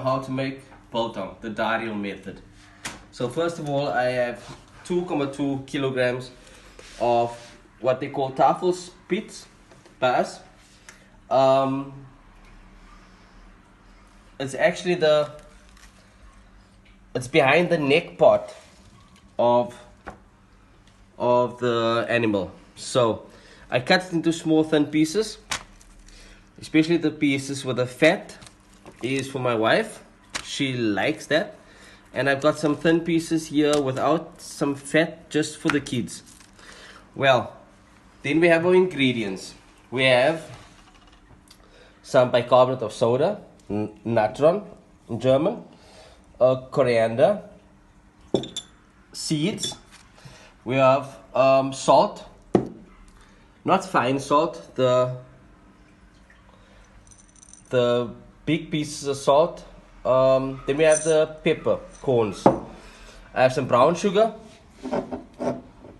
How to make biltong, the diarrheal method. So first of all, I have 2,2 kilograms of what they call tafelspitz bass. It's actually it's behind the neck part of the animal. So I cut it into small thin pieces, especially the pieces with the fat is for my wife. She likes that. And I've got some thin pieces here without some fat, just for the kids. Well, then we have our ingredients. We have some bicarbonate of soda, natron in German, coriander, seeds. We have salt, not fine salt, the big pieces of salt. Then we have the pepper corns. I have some brown sugar,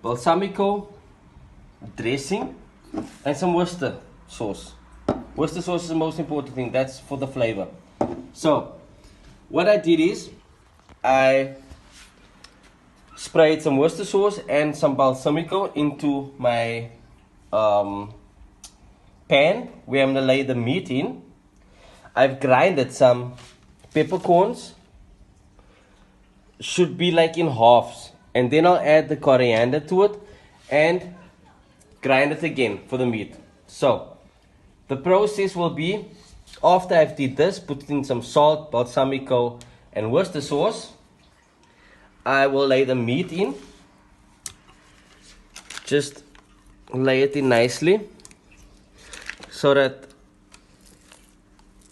balsamico dressing, and some Worcester sauce. Worcester sauce is the most important thing. That's for the flavor. So what I did is I sprayed some Worcester sauce and some balsamico into my pan where I'm gonna lay the meat in. I've grinded some peppercorns, should be like in halves, and then I'll add the coriander to it and grind it again for the meat. So the process will be, after I've did this, put in some salt, balsamico and Worcester sauce, I will lay the meat in. Just lay it in nicely so that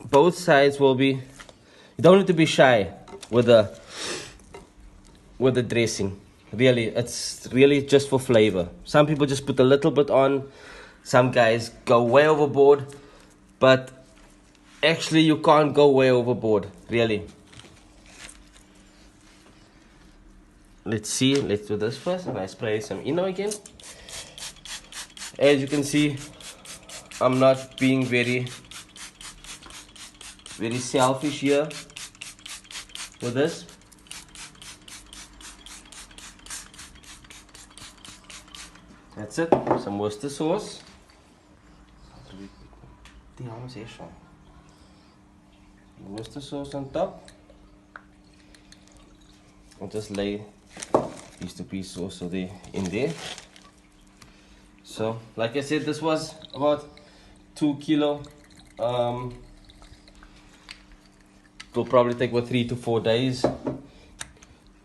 both sides will be, you don't need to be shy with the dressing. Really, it's really just for flavor. Some people just put a little bit on. Some guys go way overboard, but actually you can't go way overboard, really. Let's see, let's do this first, and I spray some Eno again. As you can see, I'm not being very selfish here with this. That's it. Some Worcester sauce. Worcester sauce on top. I'll just lay these two pieces also there in there. So, like I said, this was about 2 kilo. It will probably take about 3 to 4 days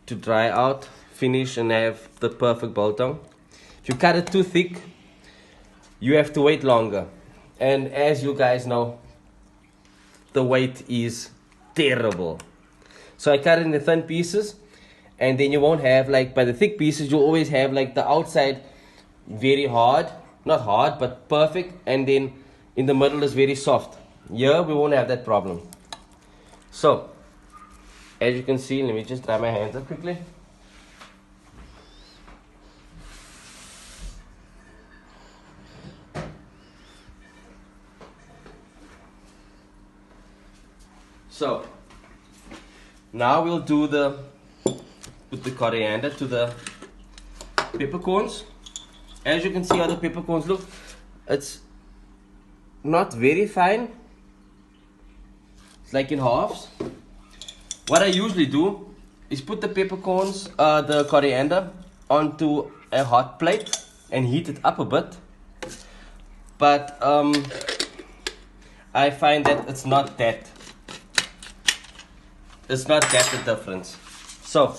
to dry out, finish, and have the perfect biltong. If you cut it too thick, you have to wait longer. And as you guys know, the wait is terrible. So I cut it in the thin pieces, and then you won't have, like, by the thick pieces, you always have like the outside very hard, not hard, but perfect, and then in the middle is very soft. Here we won't have that problem. So, as you can see, let me just dry my hands up quickly. So, now we'll do put the coriander to the peppercorns. As you can see how the peppercorns look, it's not very fine. It's like in halves. What I usually do is put the peppercorns, the coriander, onto a hot plate and heat it up a bit. But I find that it's not that the difference. So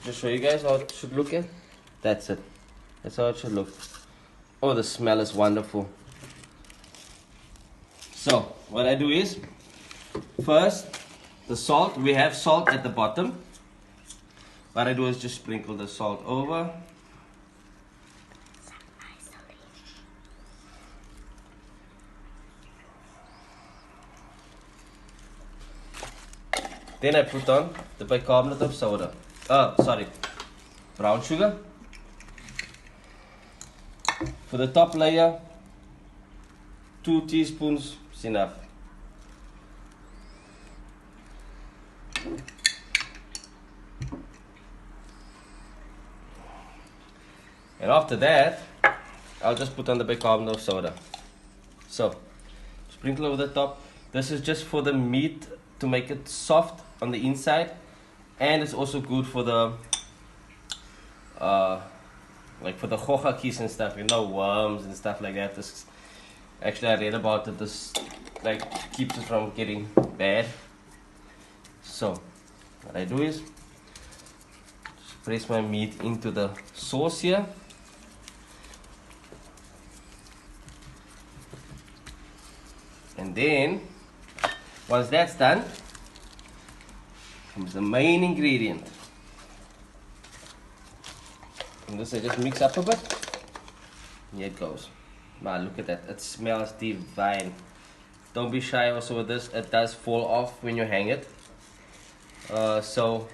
just show you guys how it should look at. That's it. That's how it should look. Oh, the smell is wonderful. So what I do is, first the salt. We have salt at the bottom. What I do is just sprinkle the salt over. Then I put on the bicarbonate of soda. Brown sugar. For the top layer, 2 teaspoons is enough. And after that, I'll just put on the bicarbonate of soda. So, sprinkle over the top. This is just for the meat to make it soft on the inside, and it's also good for the like for the gogakis and stuff, worms and stuff like that. This actually, I read about it. This like keeps it from getting bad. So what I do is just press my meat into the sauce here. And then, once that's done, comes the main ingredient. And this I just mix up a bit. Here it goes. Wow, look at that. It smells divine. Don't be shy also with this. It does fall off when you hang it. So,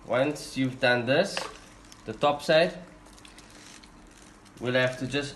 once you've done this, the top side, we'll have to just